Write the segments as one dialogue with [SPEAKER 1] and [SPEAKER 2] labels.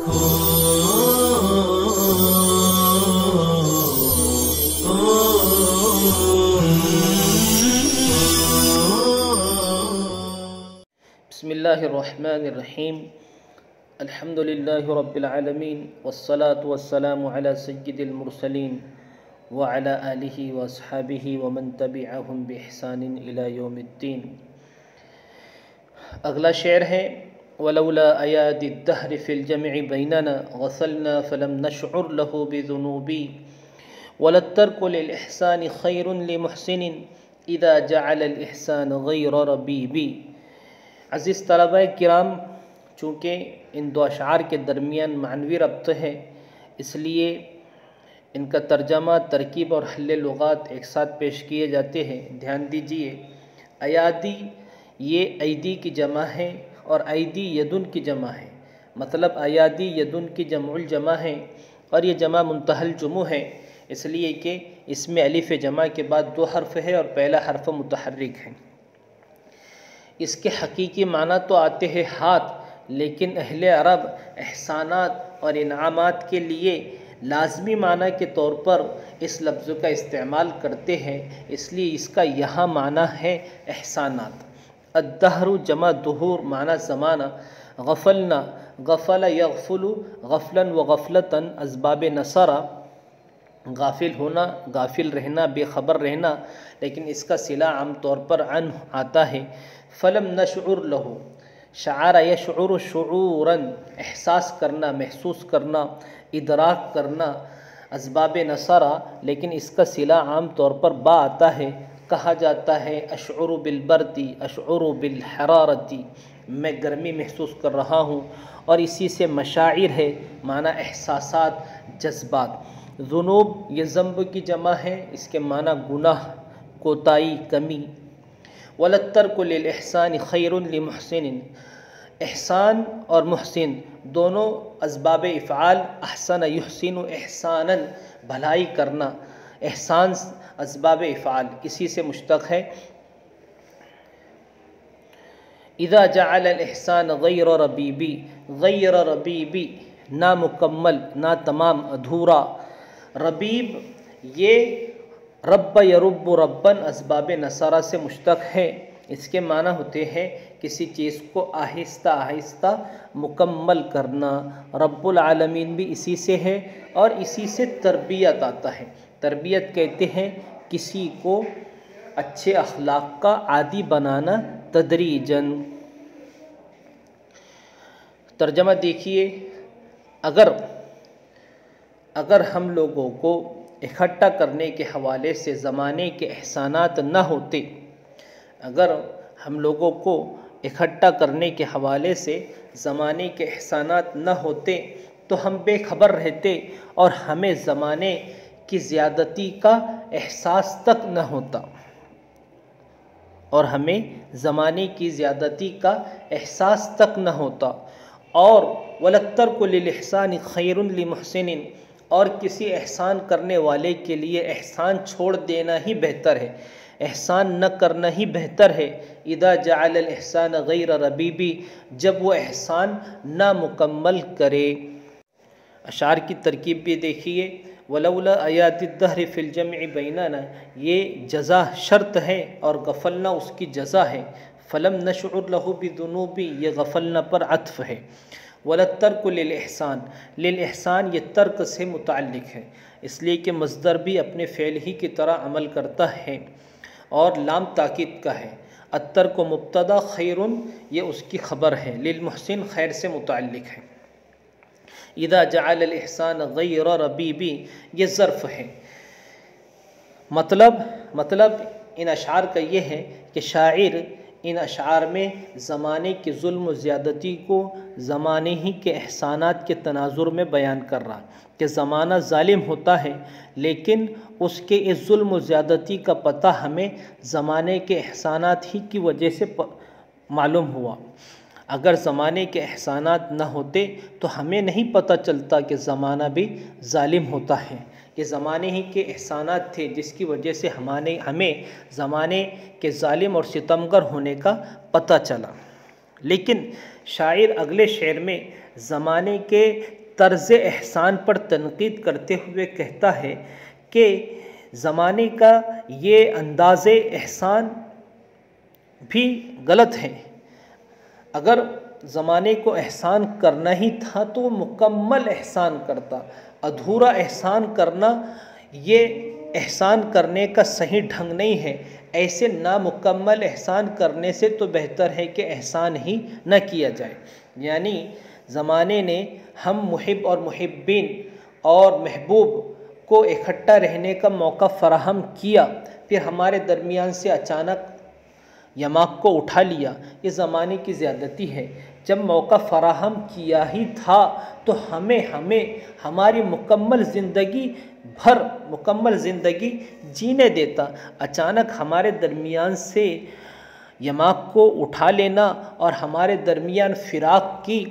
[SPEAKER 1] بسم اللہ الرحمن الرحیم الحمد للہ رب العالمین والصلاة والسلام علی سید المرسلین وعلی آلہ واصحابہ ومن تبعہم بإحسان الی یوم الدین۔ اگلا شعر ہے ولولا ایادی الدہر فی الجمع بیننا غسلنا فلم نشعر له بذنوبی وللترک للإحسان خیر لمحسن اذا جعل الإحسان غیر ربیبی۔ عزیز طلبہ کرام، چونکہ ان دو اشعار کے درمیان معنوی ربط ہے، اس لیے ان کا ترجمہ، ترکیب اور حل لغات ایک ساتھ پیش کیے جاتے ہیں۔ دھیان دیجئے، ایادی یہ ایدی کی جمع ہے اور ایدی یدن کی جمع ہے، مطلب ایادی یدن کی جمع الجمع ہے اور یہ جمع منتہی الجموع ہے، اس لیے کہ اس میں الف جمع کے بعد دو حرف ہے اور پہلا حرف متحرک ہے۔ اس کے حقیقی معنی تو آتے ہیں ہاتھ، لیکن اہل عرب احسانات اور انعامات کے لیے لازمی معنی کے طور پر اس لفظ کا استعمال کرتے ہیں، اس لیے اس کا یہاں معنی ہے احسانات۔ الدہر جمع دہور معنی زمانہ، غفلنا غفل یغفل غفلا وغفلتا اسباب نصرہ، غافل ہونا، غافل رہنا، بے خبر رہنا، لیکن اس کا صلہ عام طور پر عنہ آتا ہے۔ فلم نشعر لہو، شعر یشعر شعورا احساس کرنا، محسوس کرنا، ادراک کرنا، اسباب نصرہ، لیکن اس کا صلہ عام طور پر با آتا ہے۔ کہا جاتا ہے اشعر بالبرد، اشعر بالحرارت، میں گرمی محسوس کر رہا ہوں، اور اسی سے مشاعر ہے معنی احساسات، جذبات۔ ذنوب یہ ذنب کی جمع ہے، اس کے معنی گناہ، کوتاہی، کمی۔ وَلَلتَّرْكُ لِلْإِحْسَانِ خَيْرٌ لِمُحْسِنٍ، احسان اور محسن دونوں اسباب افعال، احسن یحسن احسانا بھلائی کرنا، احسان اسباب افعال اسی سے مشتق ہے۔ اذا جعل الاحسان غیر ربیبی، غیر ربیبی نامکمل، ناتمام، ادھورا۔ ربیب یہ رب یرب ربن اسباب نصرہ سے مشتق ہے، اس کے معنی ہوتے ہیں کسی چیز کو آہستہ آہستہ مکمل کرنا۔ رب العالمین بھی اسی سے ہے اور اسی سے تربیت آتا ہے۔ تربیت کہتے ہیں کسی کو اچھے اخلاق کا عادی بنانا تدریجاً۔ ترجمہ دیکھیے، اگر ہم لوگوں کو اکٹھا کرنے کے حوالے سے زمانے کے احسانات نہ ہوتے، اگر ہم لوگوں کو اکٹھا کرنے کے حوالے سے زمانے کے احسانات نہ ہوتے تو ہم بے خبر رہتے اور ہمیں زمانے کی زیادتی کا احساس تک نہ ہوتا، اور ہمیں زمانے کی زیادتی کا احساس تک نہ ہوتا۔ اور وَلَلتَّرْكُ لِلْإِحْسَانِ خَيْرٌ لِمُحْسِنٍ، اور کسی احسان کرنے والے کے لیے احسان چھوڑ دینا ہی بہتر ہے، احسان نہ کرنا ہی بہتر ہے۔ اذا جعل الاحسان غیر ربیبی، جب وہ احسان نامکمل کرے۔ اشعار کی ترکیب بھی دیکھیے، ولولا ایادی الدہر فی الجمع بیننا، یہ جزا شرط ہے اور غفلنا اس کی جزا ہے۔ فلم نشعر لہ بذنوبی، یہ غفلنا پر عطف ہے۔ وَلَلتَّرْكُ لِلْإِحْسَانِ، لِلْإِحْسَانِ یہ ترک سے متعلق ہے، اس لیے کہ مصدر بھی اپنے فعل ہی کی طرح عمل کرتا ہے اور لام تاکید کا ہے۔ الترک مبتدا، خیرٌ یہ اس کی خبر ہے، للمحسن خیر سے متعلق ہے۔ اذا جعل الاحسان غیر ربیبی یہ ظرف ہے۔ مطلب ان اشعار کا یہ ہے کہ شاعر ان اشعار میں زمانے کی ظلم و زیادتی کو زمانے ہی کے احسانات کے تناظر میں بیان کر رہا، کہ زمانہ ظالم ہوتا ہے لیکن اس کے اس ظلم و زیادتی کا پتہ ہمیں زمانے کے احسانات ہی کی وجہ سے معلوم ہوا۔ اگر زمانے کے احسانات نہ ہوتے تو ہمیں نہیں پتہ چلتا کہ زمانہ بھی ظالم ہوتا ہے۔ یہ زمانے ہی کے احسانات تھے جس کی وجہ سے ہمیں زمانے کے ظالم اور ستمگر ہونے کا پتہ چلا۔ لیکن شاعر اگلے شعر میں زمانے کے طرز احسان پر تنقید کرتے ہوئے کہتا ہے کہ زمانے کا یہ انداز احسان بھی غلط ہے۔ اگر زمانے کو احسان کرنا ہی تھا تو وہ مکمل احسان کرتا، ادھورا احسان کرنا یہ احسان کرنے کا صحیح ڈھنگ نہیں ہے۔ ایسے نامکمل احسان کرنے سے تو بہتر ہے کہ احسان ہی نہ کیا جائے۔ یعنی زمانے نے ہم محب اور محبین اور محبوب کو اکٹھا رہنے کا موقع فراہم کیا، پھر ہمارے درمیان سے اچانک یماق کو اٹھا لیا، یہ زمانے کی زیادتی ہے۔ جب موقع فراہم کیا ہی تھا تو ہمیں ہماری مکمل زندگی جینے دیتا۔ اچانک ہمارے درمیان سے یماق کو اٹھا لینا اور ہمارے درمیان فراق کی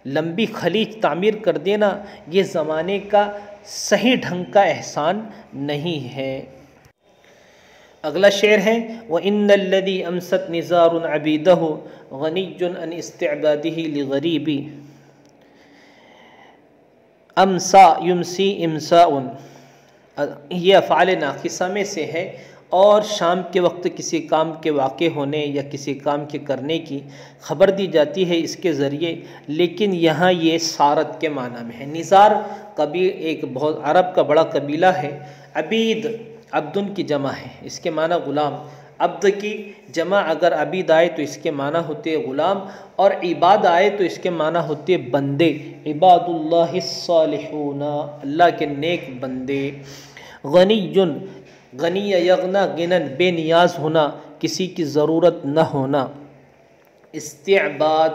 [SPEAKER 1] لمبی خلیج تعمیر کر دینا، یہ زمانے کا صحیح ڈھنگ کا احسان نہیں ہے۔ اگلا شعر ہے وَإِنَّ الَّذِي أَمْسَتْ نِزَارٌ عَبِيدَهُ غَنِيٌّ عَنْ اسْتِعْبَادِهِ لِغَرِيبِ امسا یمسی امساء، یہ افعال ناقصہ میں سے ہے اور شام کے وقت کسی کام کے واقع ہونے یا کسی کام کے کرنے کی خبر دی جاتی ہے اس کے ذریعے، لیکن یہاں یہ سارت کے معنی میں ہے۔ نزار ایک بہت عرب کا بڑا قبیلہ ہے۔ عبید عبدن کی جمع ہے، اس کے معنی غلام۔ عبد کی جمع اگر عبید آئے تو اس کے معنی ہوتے غلام، اور عباد آئے تو اس کے معنی ہوتے بندے۔ عباد اللہ الصالحون، اللہ کے نیک بندے۔ غنی غنی یغنا غنن، بے نیاز ہونا، کسی کی ضرورت نہ ہونا۔ استعباد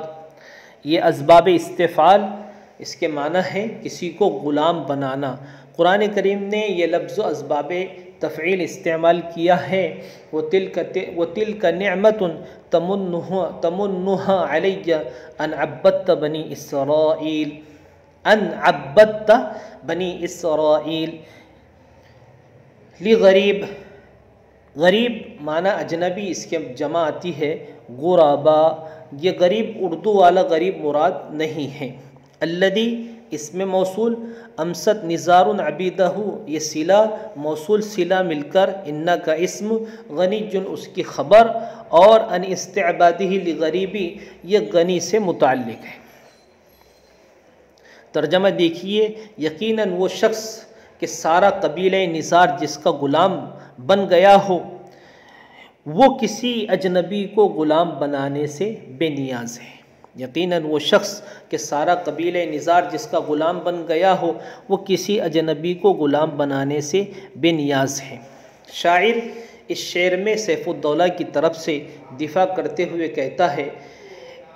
[SPEAKER 1] یہ اسباب استفعال، اس کے معنی ہے کسی کو غلام بنانا۔ قرآن کریم نے یہ لفظ و اسباب تفعیل استعمال کیا ہے۔ وَتِلْكَ نِعْمَةٌ تَمُنُّهَا عَلَيَّ أَنْ عَبَّدْتَ بَنِي إِسْرَائِيلَ أَنْ عَبَّدْتَ بَنِي إِسْرَائِيلَ۔ لغریب، غریب معنی اجنبی، اس کے جمع آتی ہے غربا۔ یہ غریب اردو والا غریب مراد نہیں ہے۔ الذی اس میں موصول، امست نزار عبیدہ یہ صلہ موصول صلہ مل کر ان کا اسم، غنی اس کی خبر، اور ان استعبادہ لغریبی یہ غنی سے متعلق ہے۔ ترجمہ دیکھیے، یقیناً وہ شخص کہ سارا قبیلہ نزار جس کا غلام بن گیا ہو، وہ کسی اجنبی کو غلام بنانے سے بے نیاز ہے۔ یقیناً وہ شخص کہ سارا قبیلہ نزار جس کا غلام بن گیا ہو، وہ کسی اجنبی کو غلام بنانے سے بے نیاز ہے۔ شاعر اس شعر میں سیف الدولہ کی طرف سے دفاع کرتے ہوئے کہتا ہے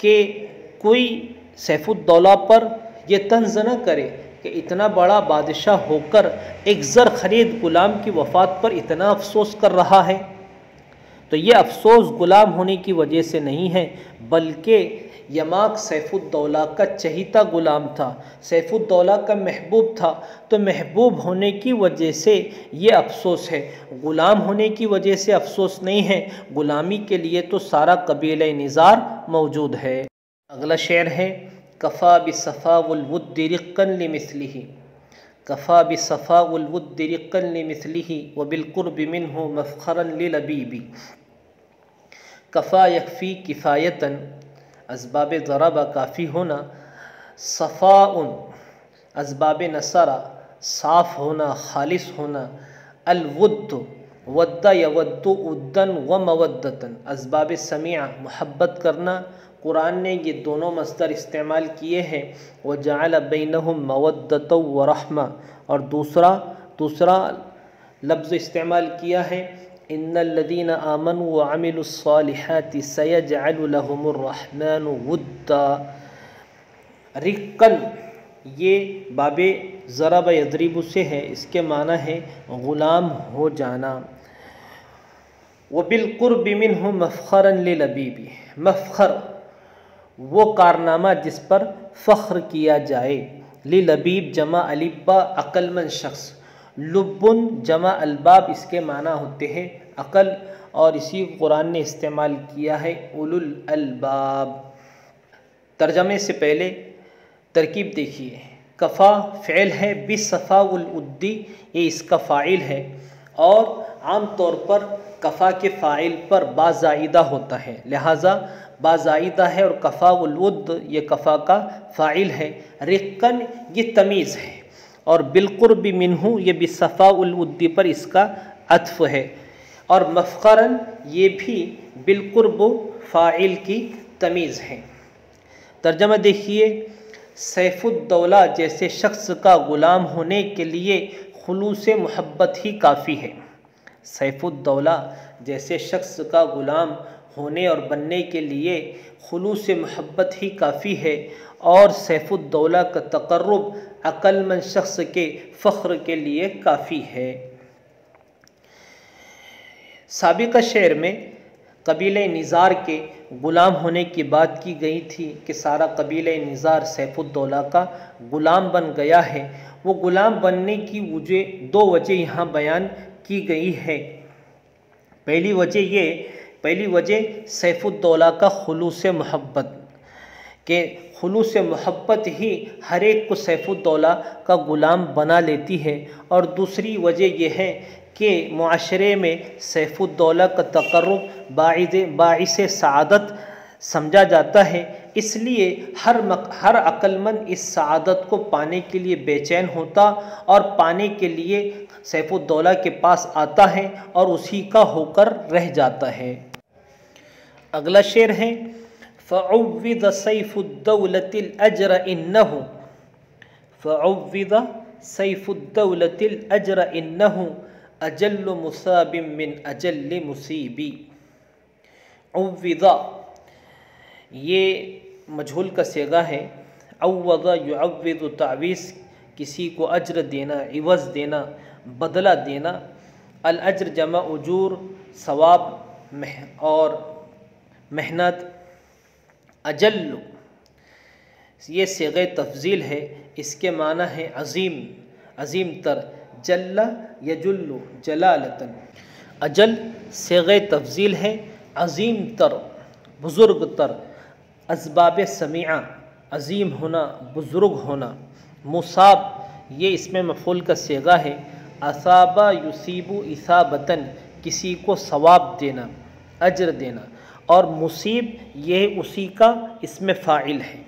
[SPEAKER 1] کہ کوئی سیف الدولہ پر یہ طنز نہ کرے کہ اتنا بڑا بادشاہ ہو کر ایک زر خرید غلام کی وفات پر اتنا افسوس کر رہا ہے، تو یہ افسوس غلام ہونے کی وجہ سے نہیں ہے، بلکہ یماق سیف الدولہ کا چہیتا غلام تھا، سیف الدولہ کا محبوب تھا، تو محبوب ہونے کی وجہ سے یہ افسوس ہے، غلام ہونے کی وجہ سے افسوس نہیں ہے۔ غلامی کے لیے تو سارا قبیلہ نزار موجود ہے۔ اگلا شعر ہے کفا بصفا والود رقا لمثلہ، کفا بصفا والود رقا لمثلہ وبالقرب منہ مفخرا للبیب۔ کفا یکفی کفایتاً، اسباب ضربہ کافی ہونا، صفاء اسباب نصرہ صاف ہونا، خالص ہونا، الود ود یود ودن و مودتاً اسباب سمیع محبت کرنا۔ قرآن نے یہ دونوں مصدر استعمال کیے ہیں، وجعل بینہم مودۃ ورحمہ، اور دوسرا لفظ استعمال کیا ہے ان الذین آمنوا وعملوا الصالحات سیجعل لهم الرحمن ودا۔ رقاً یہ باب ضرب یضرب سے ہے، اس کے معنی ہے غلام ہو جانا۔ وبالقرب منہ مفخرا للبیب، مفخر وہ کارنامہ جس پر فخر کیا جائے، للبیب جمع البا عقل مند شخص، لبن جمع الباب اس کے معنی ہوتے ہیں عقل، اور اسی قرآن نے استعمال کیا ہے اولو الالباب۔ ترجمے سے پہلے ترکیب دیکھیے، کفا فعل ہے، بصفا الودی یہ اس کا فاعل ہے، اور عام طور پر کفا کے فاعل پر با زائدہ ہوتا ہے، لہٰذا با زائدہ ہے، اور کفا الود یہ کفا کا فاعل ہے، رقن یہ تمیز ہے، اور بالقرب منہ یہ بصفا الودی پر اس کا عطف ہے، اور مفخراً یہ بھی بالقرب فاعل کی تمیز ہے۔ ترجمہ دیکھیے، سیف الدولہ جیسے شخص کا غلام ہونے کے لیے خلوص محبت ہی کافی ہے۔ سیف الدولہ جیسے شخص کا غلام ہونے اور بننے کے لیے خلوص محبت ہی کافی ہے، اور سیف الدولہ کا تقرب عقل مند شخص کے فخر کے لیے کافی ہے۔ سابقہ شعر میں قبیلہ نزار کے غلام ہونے کی بات کی گئی تھی کہ سارا قبیلہ نزار سیف الدولہ کا غلام بن گیا ہے۔ وہ غلام بننے کی دو وجہ یہاں بیان کی گئی ہے۔ پہلی وجہ سیف الدولہ کا خلوص محبت، کہ خلوص محبت ہی ہر ایک کو سیف الدولہ کا غلام بنا لیتی ہے، اور دوسری وجہ یہ ہے کہ معاشرے میں سیف الدولہ کا تقرب باعث سعادت سمجھا جاتا ہے، اس لیے ہر عقل مند اس سعادت کو پانے کے لیے بے چین ہوتا اور پانے کے لیے سیف الدولہ کے پاس آتا ہے اور اسی کا ہو کر رہ جاتا ہے۔ اگلا شعر ہے، فعوض سیف الدولة الأجر إنه فعوض سیف الدولة الأجر إنه اجل مصاب من اجل مصیبی۔ عوض یہ مجہول کا صیغہ ہے، عوض یعوض تعویض، کسی کو اجر دینا، عوض دینا، بدلہ دینا، الاجر جمع اجور، ثواب اور محنت، اجل یہ صیغہ تفضیل ہے، اس کے معنی ہے عظیم، عظیم تر، جل یجل جلالتاً، اجل صیغہ تفضیل ہے، عظیم تر، بزرگ تر، اسباب سمیعہ، عظیم ہونا، بزرگ ہونا، مصاب یہ اس میں مفعول کا صیغہ ہے، اصابہ یصیب اصابتاً کسی کو ثواب دینا، اجر دینا، اور مصیب یہ اسی کا اس میں فاعل ہے۔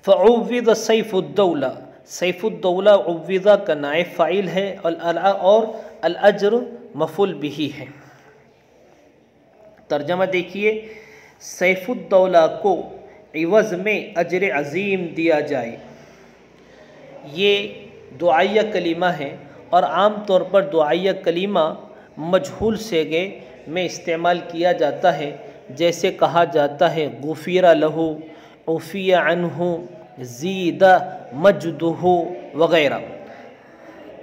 [SPEAKER 1] فعوض سیف الدولہ، سیف الدولہ عوضہ کا نائب فاعل ہے، اور الاجر مفعول بہ ہے۔ ترجمہ دیکھیے، سیف الدولہ کو عوض میں اجر عظیم دیا جائے، یہ دعائیہ کلمہ ہے، اور عام طور پر دعائیہ کلمہ مجہول صیغے میں استعمال کیا جاتا ہے، جیسے کہا جاتا ہے غفر لہ، عفی عنہ، زید مجدہ وغیرہ۔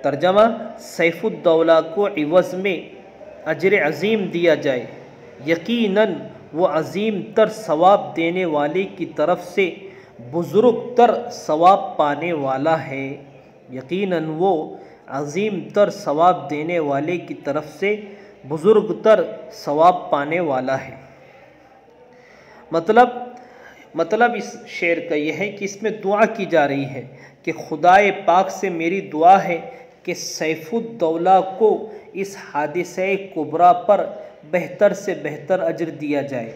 [SPEAKER 1] ترجمہ، سیف الدولہ کو عوض میں اجر عظیم دیا جائے، یقیناً وہ عظیم تر ثواب دینے والے کی طرف سے بزرگ تر ثواب پانے والا ہے، یقیناً وہ عظیم تر ثواب دینے والے کی طرف سے بزرگ تر ثواب پانے والا ہے۔ مطلب اس شعر کا یہ ہے کہ اس میں دعا کی جا رہی ہے کہ خدائے پاک سے میری دعا ہے کہ سیف الدولہ کو اس حادثہ کبریٰ پر بہتر سے بہتر اجر دیا جائے،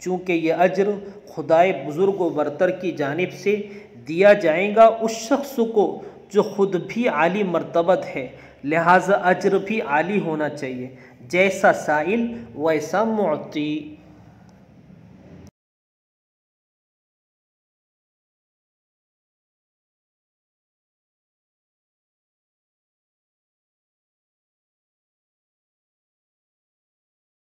[SPEAKER 1] چونکہ یہ اجر خدائے بزرگ و برتر کی جانب سے دیا جائے گا اس شخص کو جو خود بھی عالی مرتبت ہے، لہٰذا اجر بھی عالی ہونا چاہیے، جیسا سائل ویسا معطی۔